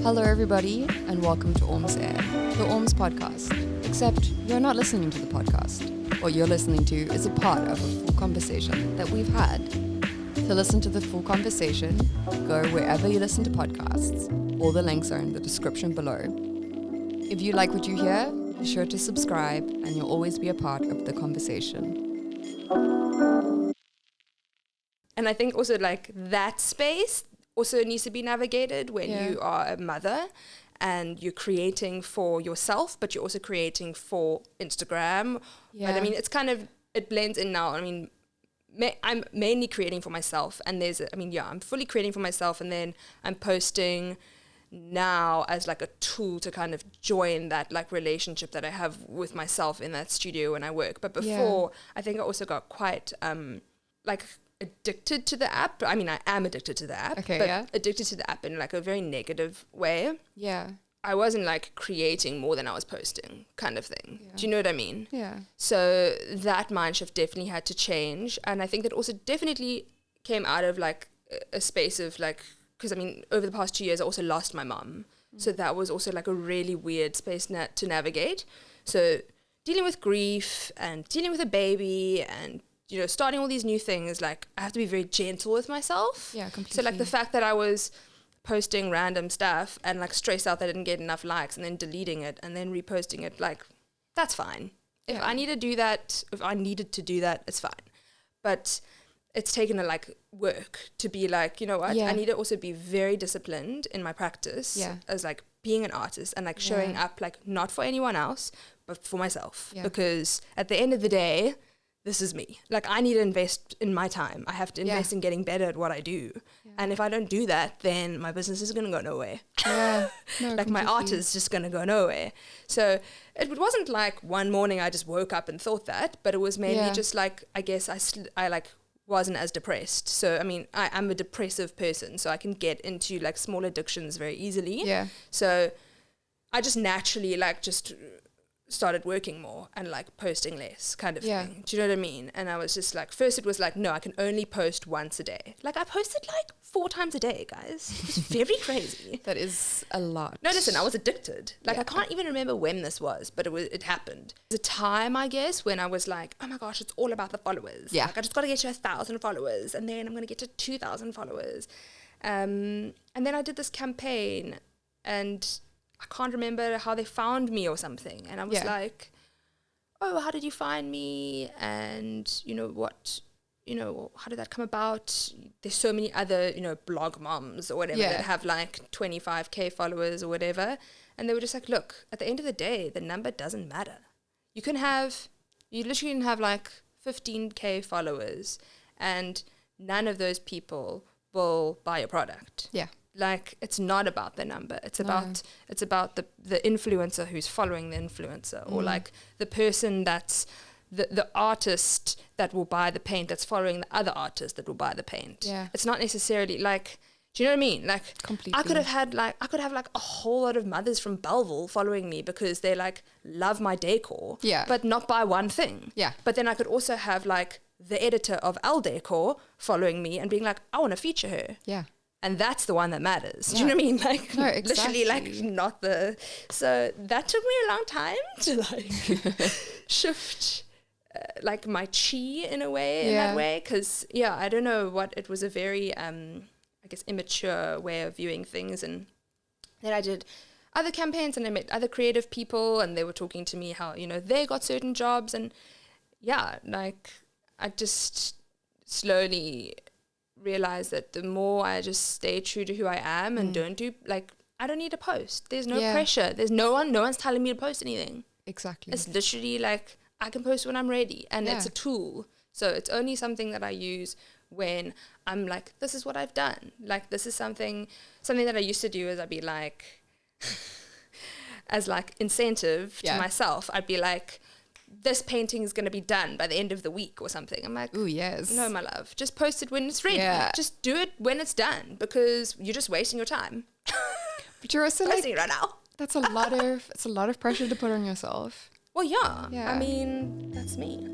Hello everybody and welcome to Orms Air, the Orms podcast. Except you're not listening to the podcast. What you're listening to is a part of a full conversation that we've had. To listen to the full conversation, go wherever you listen to podcasts. All the links are in the description below. If you like what you hear, be sure to subscribe and you'll always be a part of the conversation. And I think also like that space also needs to be navigated when you are a mother and you're creating for yourself, but you're also creating for Instagram. Yeah. But I mean, it's kind of, it blends in now. I mean, I'm mainly creating for myself, and I'm fully creating for myself, and then I'm posting now as like a tool to kind of join that like relationship that I have with myself in that studio when I work. But before, I think I also got quite like addicted to the app. I mean, I am addicted to the app, addicted to the app in like a very negative way. Yeah. I wasn't like creating more than I was posting kind of thing. Yeah. Do you know what I mean? Yeah. So that mind shift definitely had to change. And I think that also definitely came out of like a space of like, because I mean, over the past 2 years, I also lost my mum. So that was also like a really weird space to navigate. So dealing with grief and dealing with a baby and, you know, starting all these new things, like I have to be very gentle with myself. Yeah, completely. So like the fact that I was posting random stuff and like stressed out that I didn't get enough likes and then deleting it and then reposting it, like that's fine. If I need to do that, if I needed to do that, it's fine. But it's taken a like work to be like, you know what, I need to also be very disciplined in my practice as like being an artist and like showing up like not for anyone else, but for myself. Because at the end of the day, this is me. Like I need to invest in my time. I have to invest in getting better at what I do. Yeah. And if I don't do that, then my business is going to go nowhere. Yeah. No, like completely. My art is just going to go nowhere. So it wasn't like one morning I just woke up and thought that, but it was mainly just like, I guess I like wasn't as depressed. So, I mean, I'm a depressive person, so I can get into like small addictions very easily. Yeah. So I just naturally like just started working more and like posting less kind of thing. Do you know what I mean? And I was just like, first it was like, no, I can only post once a day. Like I posted like 4 times a day, guys. It was very crazy. That is a lot. No, listen, I was addicted. Like I can't even remember when this was, but it happened. There's a time, I guess, when I was like, oh my gosh, it's all about the followers. Yeah. Like I just got to get to 1,000 followers and then I'm going to get to 2,000 followers. And then I did this campaign and I can't remember how they found me or something. And I was like, oh, how did you find me? And, you know, what, you know, how did that come about? There's so many other, you know, blog moms or whatever that have like 25K followers or whatever. And they were just like, look, at the end of the day, the number doesn't matter. You literally can have like 15K followers and none of those people will buy your product. Yeah. Like it's not about the number. It's about the influencer who's following the influencer, or like the person that's the artist that will buy the paint that's following the other artist that will buy the paint. Yeah. It's not necessarily like, do you know what I mean? Like completely. I could have like a whole lot of mothers from Belleville following me because they like love my decor, but not buy one thing. Yeah. But then I could also have like the editor of Elle Decor following me and being like, I want to feature her. Yeah. And that's the one that matters. Do you know what I mean? Like, no, exactly. Literally, like, not the... So that took me a long time to, like, shift, like, my chi in a way, in that way. Because, I don't know what... It was a very, I guess, immature way of viewing things. And then I did other campaigns and I met other creative people and they were talking to me how, you know, they got certain jobs. And, like, I just slowly realize that the more I just stay true to who I am and don't do, like, I don't need to post. There's no pressure. There's no one's telling me to post anything. Exactly. It's literally like I can post when I'm ready and it's a tool. So it's only something that I use when I'm like, this is what I've done. Like this is something that I used to do is I'd be like, as like incentive to myself, I'd be like, this painting is going to be done by the end of the week or something. I'm like, oh yes. No, my love. Just post it when it's ready. Yeah. Just do it when it's done because you're just wasting your time. But you're also like, right now. It's a lot of pressure to put on yourself. Well, yeah. I mean, that's me.